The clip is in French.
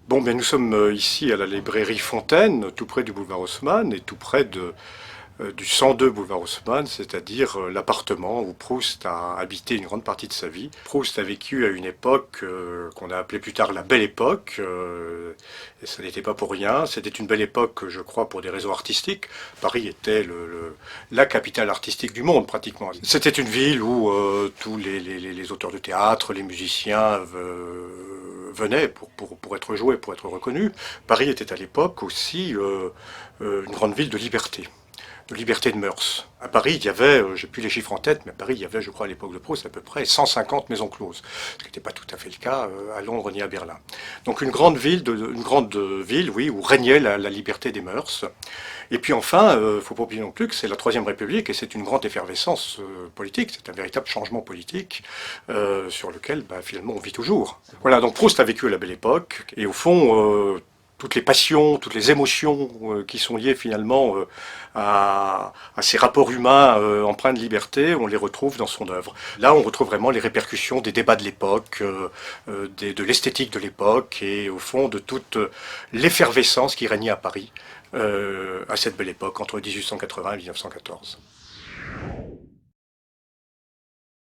Bon, bien, nous sommes ici à la librairie Fontaine, tout près du boulevard Haussmann et tout près du 102 boulevard Haussmann, c'est-à-dire l'appartement où Proust a habité une grande partie de sa vie. Proust a vécu à une époque qu'on a appelée plus tard la Belle Époque, et ça n'était pas pour rien. C'était une belle époque, je crois, pour des raisons artistiques. Paris était la capitale artistique du monde, pratiquement. C'était une ville où tous les auteurs de théâtre, les musiciens venaient pour être joués, pour être reconnus. Paris était à l'époque aussi une grande ville de liberté de mœurs. À Paris, il y avait, j'ai plus les chiffres en tête, mais à Paris, il y avait, je crois, à l'époque de Proust, à peu près 150 maisons closes. Ce qui n'était pas tout à fait le cas à Londres ni à Berlin. Donc une grande ville, oui, où régnait la liberté des mœurs. Et puis enfin, il ne faut pas oublier non plus que c'est la Troisième République et c'est une grande effervescence politique, c'est un véritable changement politique sur lequel finalement on vit toujours. Voilà, donc Proust a vécu à la Belle Époque et au fond, toutes les passions, toutes les émotions qui sont liées finalement à ces rapports humains empreints de liberté, on les retrouve dans son œuvre. Là, on retrouve vraiment les répercussions des débats de l'époque, de l'esthétique de l'époque et au fond de toute l'effervescence qui régnait à Paris à cette belle époque, entre 1880 et 1914.